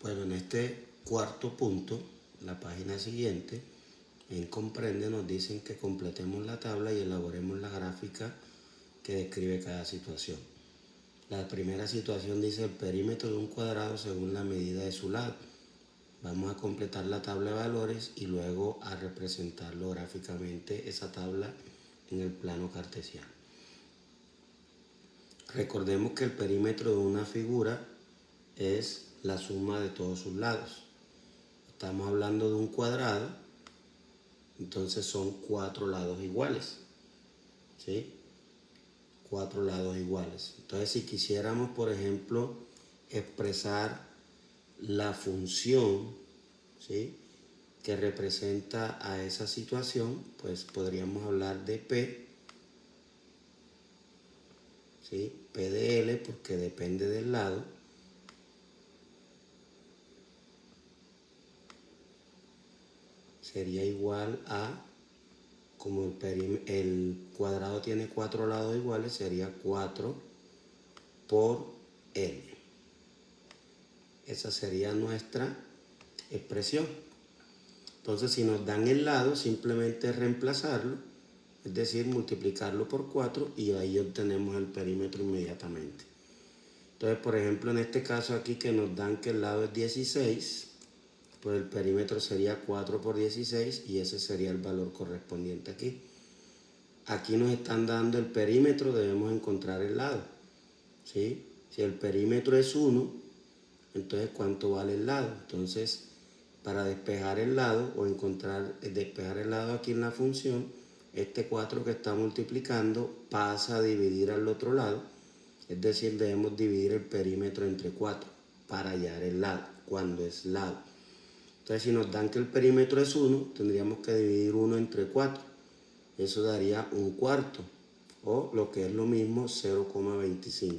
Bueno, en este cuarto punto, la página siguiente, en Comprende nos dicen que completemos la tabla y elaboremos la gráfica que describe cada situación. La primera situación dice el perímetro de un cuadrado según la medida de su lado. Vamos a completar la tabla de valores y luego a representarlo gráficamente esa tabla en el plano cartesiano. Recordemos que el perímetro de una figura es la suma de todos sus lados. Estamos hablando de un cuadrado, entonces son 4 lados iguales, ¿sí? 4 lados iguales. Entonces, si quisiéramos, por ejemplo, expresar la función, ¿sí?, que representa a esa situación, pues podríamos hablar de P, ¿sí?, P de L, porque depende del lado, sería igual a, como el cuadrado tiene 4 lados iguales, sería 4 por L. Esa sería nuestra expresión. Entonces, si nos dan el lado, simplemente reemplazarlo, es decir, multiplicarlo por 4 y ahí obtenemos el perímetro inmediatamente. Entonces, por ejemplo, en este caso aquí que nos dan que el lado es 16, pues el perímetro sería 4 por 16 y ese sería el valor correspondiente aquí. Aquí nos están dando el perímetro, debemos encontrar el lado, ¿sí? Si el perímetro es 1, entonces ¿cuánto vale el lado? Entonces, para despejar el lado o despejar el lado aquí en la función, este 4 que está multiplicando pasa a dividir al otro lado, es decir, debemos dividir el perímetro entre 4 para hallar el lado, cuando es lado. Entonces, si nos dan que el perímetro es 1, tendríamos que dividir 1 entre 4. Eso daría un cuarto, o lo que es lo mismo, 0,25.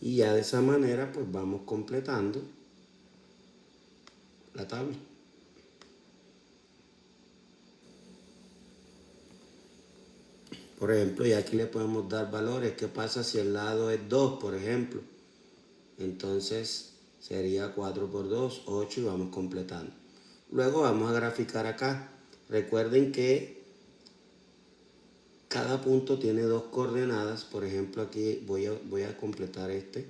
Y ya de esa manera, pues vamos completando la tabla. Por ejemplo, y aquí le podemos dar valores. ¿Qué pasa si el lado es 2, por ejemplo? Entonces sería 4 por 2, 8 y vamos completando. Luego vamos a graficar acá. Recuerden que cada punto tiene 2 coordenadas. Por ejemplo, aquí voy a completar este.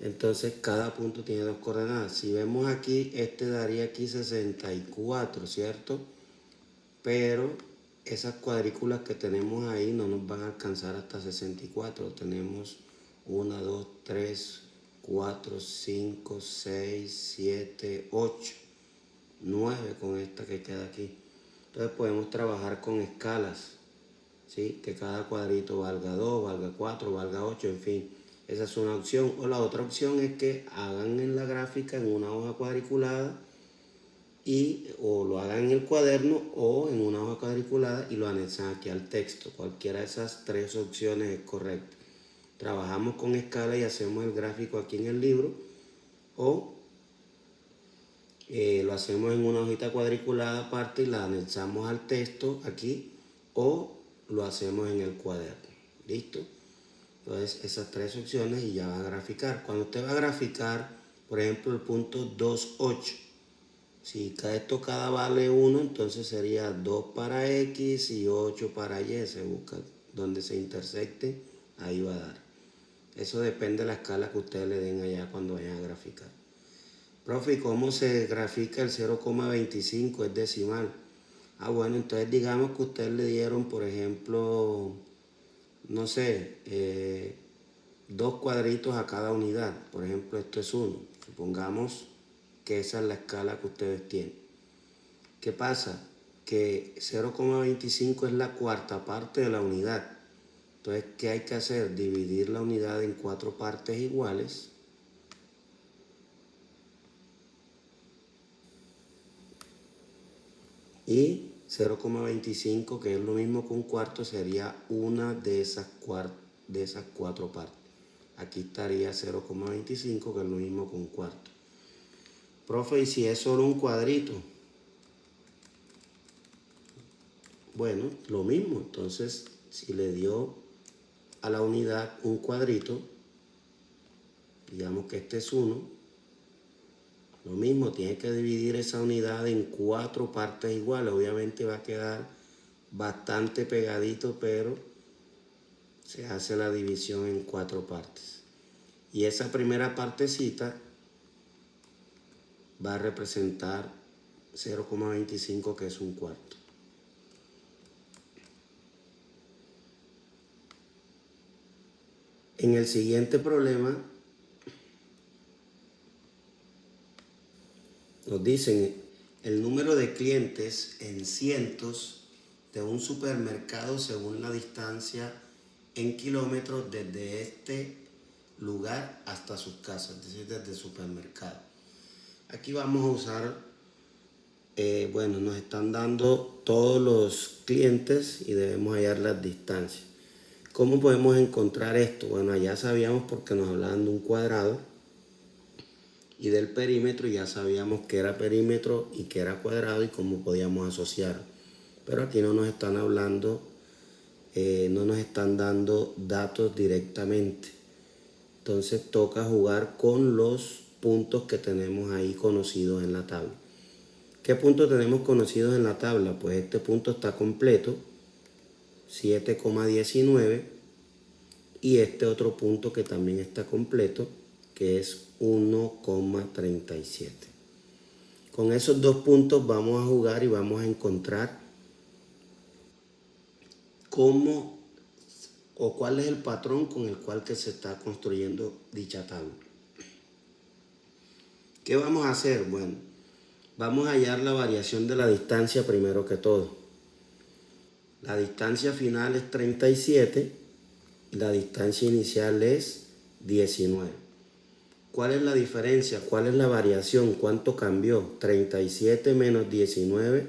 Entonces cada punto tiene 2 coordenadas. Si vemos aquí, este daría aquí 64, ¿cierto? Pero esas cuadrículas que tenemos ahí no nos van a alcanzar hasta 64. Tenemos 1, 2, 3, 4, 5, 6, 7, 8, 9 con esta que queda aquí. Entonces podemos trabajar con escalas, ¿sí? Que cada cuadrito valga 2, valga 4, valga 8, en fin. Esa es una opción. O la otra opción es que hagan en la gráfica en una hoja cuadriculada o lo hagan en el cuaderno o en una hoja cuadriculada y lo anexan aquí al texto. Cualquiera de esas 3 opciones es correcta. Trabajamos con escala y hacemos el gráfico aquí en el libro, o lo hacemos en una hojita cuadriculada aparte y la anexamos al texto aquí, o lo hacemos en el cuaderno. ¿Listo? Entonces esas 3 opciones y ya va a graficar. Cuando usted va a graficar, por ejemplo, el punto 2, 8, si cada vale 1, entonces sería 2 para X y 8 para Y. Se busca donde se intersecte, ahí va a dar. Eso depende de la escala que ustedes le den allá cuando vayan a graficar. Profe, ¿y cómo se grafica el 0,25? Es decimal. Bueno, entonces digamos que ustedes le dieron, por ejemplo, no sé, 2 cuadritos a cada unidad. Por ejemplo, esto es 1. Supongamos que esa es la escala que ustedes tienen. ¿Qué pasa? Que 0,25 es la cuarta parte de la unidad. Entonces, ¿qué hay que hacer? Dividir la unidad en 4 partes iguales. Y 0,25, que es lo mismo que un cuarto, sería una de esas 4 partes. Aquí estaría 0,25, que es lo mismo que un cuarto. Profe, ¿y si es solo un cuadrito? Bueno, lo mismo. Entonces, si le dio a la unidad un cuadrito, digamos que este es 1, lo mismo, tiene que dividir esa unidad en 4 partes iguales. Obviamente va a quedar bastante pegadito, pero se hace la división en 4 partes. Y esa primera partecita va a representar 0,25, que es un cuarto. En el siguiente problema nos dicen el número de clientes en cientos de un supermercado según la distancia en kilómetros desde este lugar hasta sus casas, es decir, desde el supermercado. Aquí vamos a usar, bueno, nos están dando todos los clientes y debemos hallar las distancias. ¿Cómo podemos encontrar esto? Bueno, allá sabíamos porque nos hablaban de un cuadrado y del perímetro, ya sabíamos que era perímetro y que era cuadrado y cómo podíamos asociar. Pero aquí no nos están hablando, no nos están dando datos directamente. Entonces toca jugar con los puntos que tenemos ahí conocidos en la tabla. ¿Qué puntos tenemos conocidos en la tabla? Pues este punto está completo, 7,19, y este otro punto que también está completo, que es 1,37. Con esos dos puntos vamos a jugar y vamos a encontrar cómo o cuál es el patrón con el cual que se está construyendo dicha tabla. ¿Qué vamos a hacer? Bueno, vamos a hallar la variación de la distancia primero que todo. La distancia final es 37 y la distancia inicial es 19. ¿Cuál es la diferencia? ¿Cuál es la variación? ¿Cuánto cambió? 37 menos 19,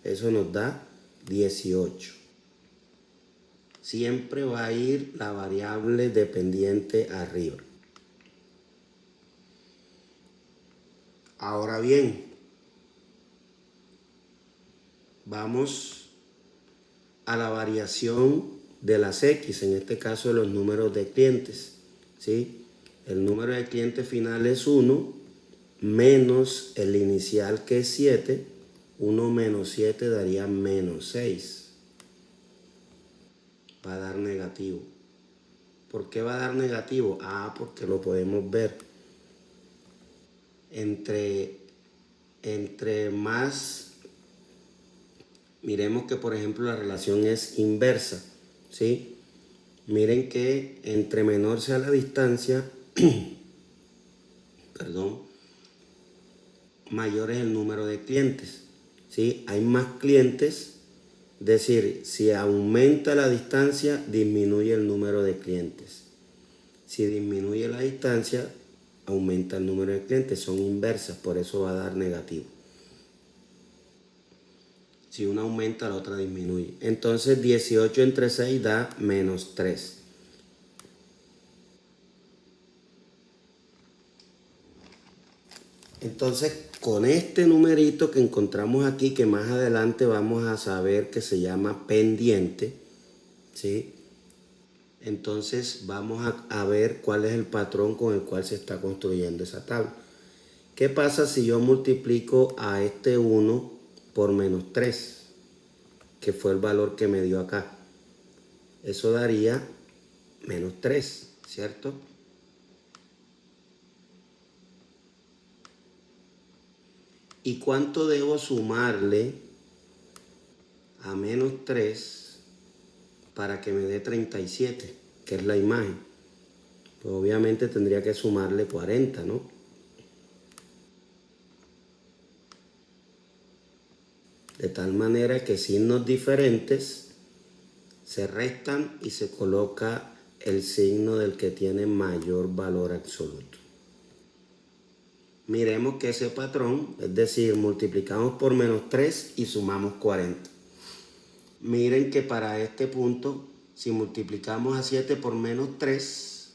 eso nos da 18. Siempre va a ir la variable dependiente arriba. Ahora bien, vamos a la variación de las X, en este caso de los números de clientes, ¿sí? El número de clientes final es 1, menos el inicial que es 7, 1 menos 7 daría menos 6. Va a dar negativo. ¿Por qué va a dar negativo? Porque lo podemos ver. Entre más, miremos que por ejemplo la relación es inversa, ¿sí? Miren que entre menor sea la distancia, perdón, mayor es el número de clientes, ¿sí? Hay más clientes, es decir, si aumenta la distancia, disminuye el número de clientes. Si disminuye la distancia, aumenta el número de clientes, son inversas, por eso va a dar negativo. Si una aumenta, la otra disminuye. Entonces 18 entre 6 da menos 3. Entonces con este numerito que encontramos aquí, que más adelante vamos a saber que se llama pendiente, ¿sí? Entonces vamos a ver cuál es el patrón con el cual se está construyendo esa tabla. ¿Qué pasa si yo multiplico a este 1 por menos 3? Que fue el valor que me dio acá. Eso daría menos 3, ¿cierto? ¿Y cuánto debo sumarle a menos 3 para que me dé 37, que es la imagen? Pues obviamente tendría que sumarle 40, ¿no? De tal manera que signos diferentes se restan y se coloca el signo del que tiene mayor valor absoluto. Miremos que ese patrón, es decir, multiplicamos por menos 3 y sumamos 40. Miren que para este punto, si multiplicamos a 7 por menos 3,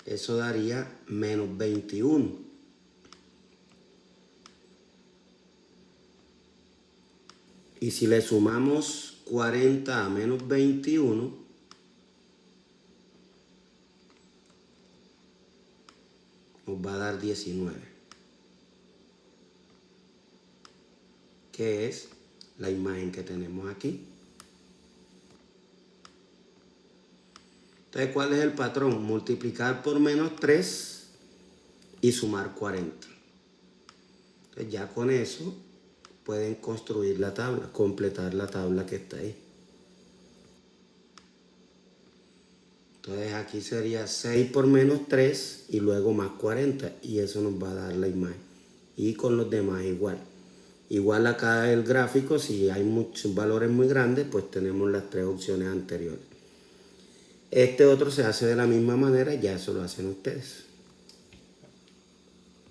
eso daría menos 21. Y si le sumamos 40 a menos 21 nos va a dar 19, que es la imagen que tenemos aquí. Entonces, ¿cuál es el patrón? Multiplicar por menos 3 y sumar 40. Entonces, ya con eso pueden construir la tabla, completar la tabla que está ahí. Entonces, aquí sería 6 por menos 3 y luego más 40. Y eso nos va a dar la imagen. Y con los demás igual. Igual acá el gráfico, si hay muchos valores muy grandes, pues tenemos las 3 opciones anteriores. Este otro se hace de la misma manera, ya eso lo hacen ustedes.